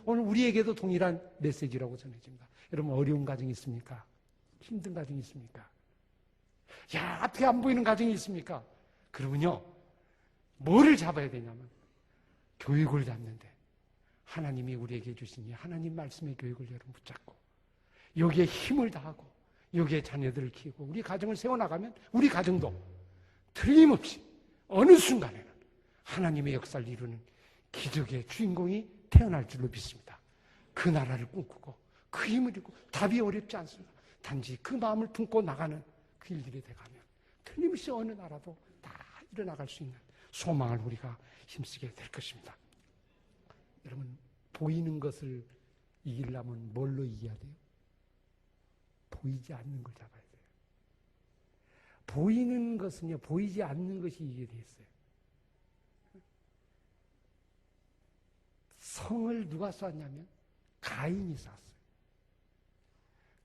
오늘 우리에게도 동일한 메시지라고 전해집니다. 여러분, 어려운 가정이 있습니까? 힘든 가정이 있습니까? 야, 앞에 안 보이는 가정이 있습니까? 그러면요, 뭐를 잡아야 되냐면 교육을 잡는데 하나님이 우리에게 주신 이 하나님 말씀의 교육을 여러분 붙잡고 여기에 힘을 다하고 여기에 자녀들을 키우고 우리 가정을 세워나가면 우리 가정도 틀림없이 어느 순간에는 하나님의 역사를 이루는 기적의 주인공이 태어날 줄로 믿습니다. 그 나라를 꿈꾸고 그 힘을 잃고 답이 어렵지 않습니다. 단지 그 마음을 품고 나가는 그 일들이 돼가면 틀림없이 어느 나라도 다 일어나갈 수 있는 소망을 우리가 힘쓰게 될 것입니다. 여러분, 보이는 것을 이기려면 뭘로 이겨야 돼요? 보이지 않는 걸 잡아야 돼요. 보이는 것은요, 보이지 않는 것이 이기게 돼 있어요. 성을 누가 쌓았냐면 가인이 쌓았어요.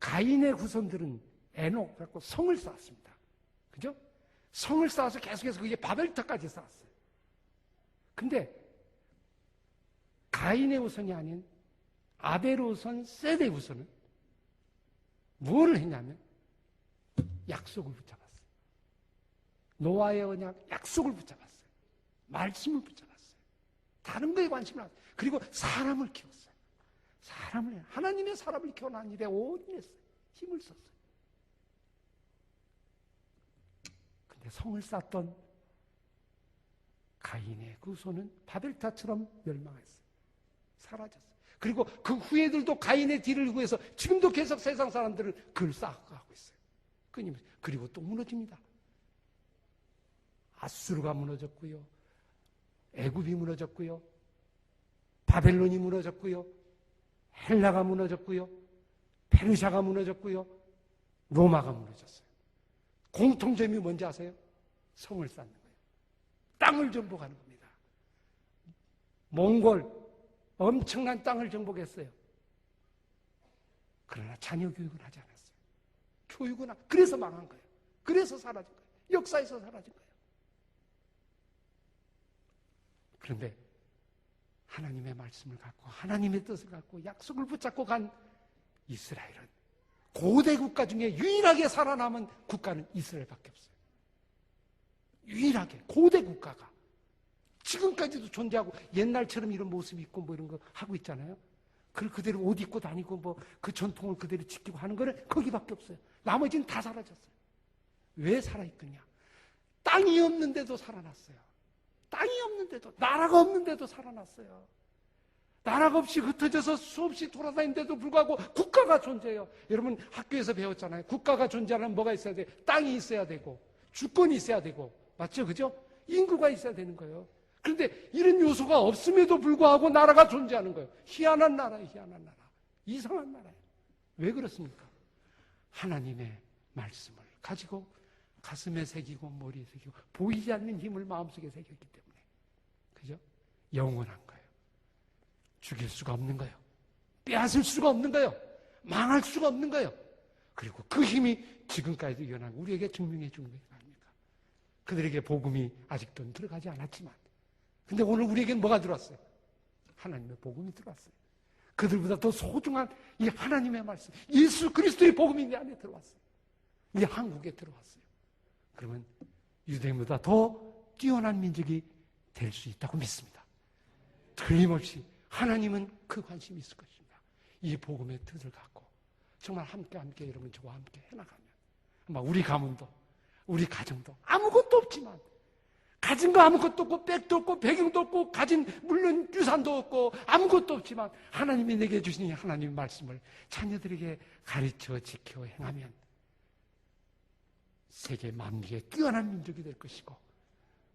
가인의 후손들은 에녹 갖고 성을 쌓았습니다. 그죠? 성을 쌓아서 계속해서 그게 바벨탑까지 쌓았어요. 근데 가인의 후손이 아닌 아벨의 후손, 셋의 후손은 무엇을 했냐면 약속을 붙잡았어요. 노아의 언약, 약속을 붙잡았어요. 말씀을 붙잡았어요. 다른 거에 관심을 안 했어요. 그리고 사람을 키웠어요. 하나님의 사람을 키워난 일에 온인했어요. 힘을 썼어요. 근데 성을 쌓던 가인의 그 후손은 바벨탑처럼 멸망했어요. 사라졌어요. 그리고 그 후예들도 가인의 뒤를 구해서 지금도 계속 세상 사람들을 그걸 쌓아가고 있어요. 끊임없이. 그리고 또 무너집니다. 아수르가 무너졌고요. 애굽이 무너졌고요. 바벨론이 무너졌고요. 헬라가 무너졌고요. 페르시아가 무너졌고요. 로마가 무너졌어요. 공통점이 뭔지 아세요? 성을 쌓는 거예요. 땅을 정복하는 겁니다. 몽골 엄청난 땅을 정복했어요. 그러나 자녀 교육은 하지 않았어요. 교육은 그래서 망한 거예요. 그래서 사라진 거예요. 역사에서 사라진 거예요. 그런데 하나님의 말씀을 갖고 하나님의 뜻을 갖고 약속을 붙잡고 간 이스라엘은 고대 국가 중에 유일하게 살아남은 국가는 이스라엘밖에 없어요. 유일하게 고대 국가가 지금까지도 존재하고 옛날처럼 이런 모습이 있고 뭐 이런 거 하고 있잖아요. 그대로 옷 입고 다니고 뭐 그 전통을 그대로 지키고 하는 거는 거기밖에 없어요. 나머지는 다 사라졌어요. 왜 살아있겠냐? 땅이 없는데도 살아났어요. 땅이 없는데도, 나라가 없는데도 살아났어요. 나라가 없이 흩어져서 수없이 돌아다니는데도 불구하고 국가가 존재해요. 여러분 학교에서 배웠잖아요. 국가가 존재하려면 뭐가 있어야 돼요? 땅이 있어야 되고 주권이 있어야 되고, 맞죠? 그죠? 인구가 있어야 되는 거예요. 그런데 이런 요소가 없음에도 불구하고 나라가 존재하는 거예요. 희한한 나라예요. 희한한 나라. 이상한 나라예요. 왜 그렇습니까? 하나님의 말씀을 가지고 가슴에 새기고 머리에 새기고 보이지 않는 힘을 마음속에 새겼기 때문에, 그죠? 영원한 거예요. 죽일 수가 없는 거예요. 빼앗을 수가 없는 거예요. 망할 수가 없는 거예요. 그리고 그 힘이 지금까지도 이어나고 우리에게 증명해 주는 거예요. 아닙니까? 그들에게 복음이 아직도 들어가지 않았지만, 근데 오늘 우리에게는 뭐가 들어왔어요? 하나님의 복음이 들어왔어요. 그들보다 더 소중한 이 하나님의 말씀, 예수 그리스도의 복음이 내 안에 들어왔어요. 이 한국에 들어왔어요. 그러면 유대인보다 더 뛰어난 민족이 될 수 있다고 믿습니다. 틀림없이 하나님은 그 관심이 있을 것입니다. 이 복음의 뜻을 갖고 정말 함께 여러분 저와 함께 해나가면 아마 우리 가문도 우리 가정도 아무것도 없지만, 가진 거 아무것도 없고 백도 없고 배경도 없고 가진 물론 유산도 없고 아무것도 없지만 하나님이 내게 주신 이 하나님의 말씀을 자녀들에게 가르쳐 지켜 행하면 세계 만국에 뛰어난 민족이 될 것이고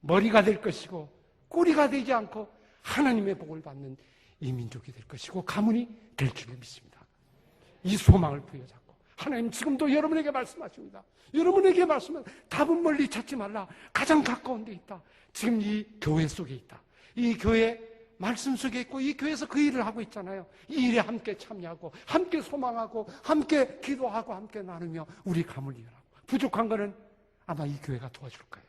머리가 될 것이고 꼬리가 되지 않고 하나님의 복을 받는 이 민족이 될 것이고 가문이 될 줄로 믿습니다. 이 소망을 부여잡고 하나님 지금도 여러분에게 말씀하십니다. 여러분에게 말씀은 답은 멀리 찾지 말라. 가장 가까운 데 있다. 지금 이 교회 속에 있다. 이 교회 말씀 속에 있고 이 교회에서 그 일을 하고 있잖아요. 이 일에 함께 참여하고 함께 소망하고 함께 기도하고 함께 나누며 우리 가문을 이어나가고, 부족한 거는 아마 이 교회가 도와줄 거예요.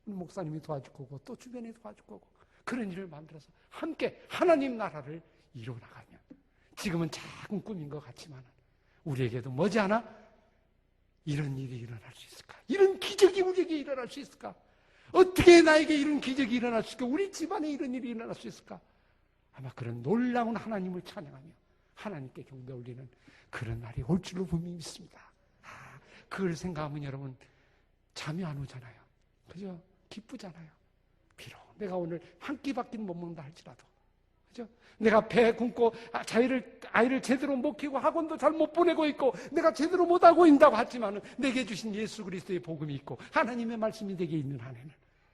목사님이 도와줄 거고 또 주변에 도와줄 거고 그런 일을 만들어서 함께 하나님 나라를 이루어나가면 지금은 작은 꿈인 것 같지만 우리에게도 머지않아 이런 일이 일어날 수 있을까? 이런 기적이 우리에게 일어날 수 있을까? 어떻게 나에게 이런 기적이 일어날 수 있을까? 우리 집안에 이런 일이 일어날 수 있을까? 아마 그런 놀라운 하나님을 찬양하며 하나님께 경배 올리는 그런 날이 올 줄로 분명히 믿습니다. 그걸 생각하면 여러분 잠이 안 오잖아요. 그죠? 기쁘잖아요. 비록 내가 오늘 한 끼밖에 못 먹는다 할지라도, 그죠? 내가 배 굶고 아이를 제대로 못 키우고 학원도 잘 못 보내고 있고 내가 제대로 못 하고 있다고 하지만 내게 주신 예수 그리스도의 복음이 있고 하나님의 말씀이 내게 있는 한에는,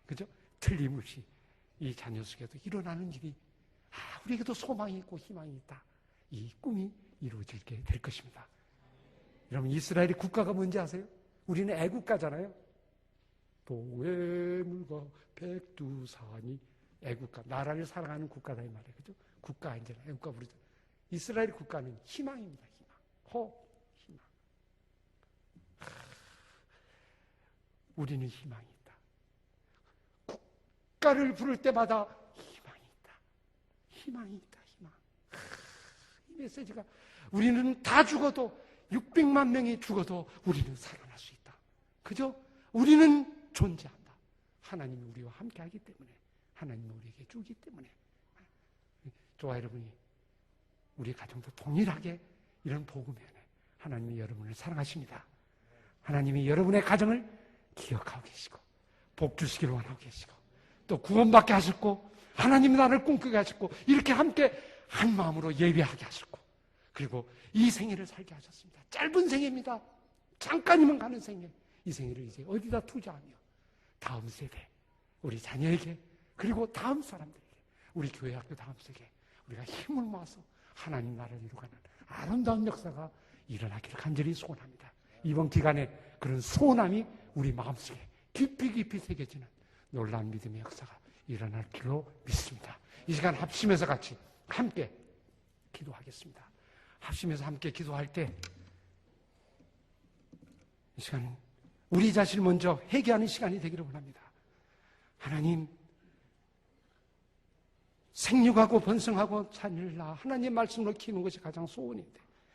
그죠? 틀림없이 이 자녀 속에도 일어나는 일이 우리에게도 소망이 있고 희망이 있다. 이 꿈이 이루어지게 될 것입니다. 여러분, 이스라엘의 국가가 뭔지 아세요? 우리는 애국가잖아요. 도외물과 백두산이 애국가, 나라를 사랑하는 국가다 이 말이에요. 그죠? 국가 이제 애국가 부르죠. 이스라엘 국가는 희망입니다. 희망, 호흡, 희망. 우리는 희망이 있다. 국가를 부를 때마다 희망이 있다. 희망이 있다. 희망. 이 메시지가 우리는 다 죽어도 600만 명이 죽어도 우리는 살아날 수 있다. 그죠? 우리는 존재한다. 하나님이 우리와 함께하기 때문에, 하나님이 우리에게 주기 때문에. 저와 여러분이 우리 가정도 동일하게 이런 복음에 하나님이 여러분을 사랑하십니다. 하나님이 여러분의 가정을 기억하고 계시고 복 주시기를 원하고 계시고 또 구원받게 하셨고 하나님이 나를 꿈꾸게 하셨고 이렇게 함께 한 마음으로 예배하게 하셨고 그리고 이 생애를 살게 하셨습니다. 짧은 생애입니다. 잠깐이면 가는 생애. 이 생애를 이제 어디다 투자하며 다음 세대, 우리 자녀에게 그리고 다음 사람들에게, 우리 교회 학교 다음 세대에 우리가 힘을 모아서 하나님 나라를 이루어가는 아름다운 역사가 일어나기를 간절히 소원합니다. 이번 기간에 그런 소원함이 우리 마음속에 깊이 깊이 새겨지는 놀라운 믿음의 역사가 일어날 줄로 믿습니다. 이 시간 합심해서 같이 함께 기도하겠습니다. 합심해서 함께 기도할 때 이 시간 우리 자신을 먼저 회개하는 시간이 되기를 원합니다. 하나님, 생육하고 번성하고 자녀를 낳아 하나님 말씀으로 키우는 것이 가장 소원인데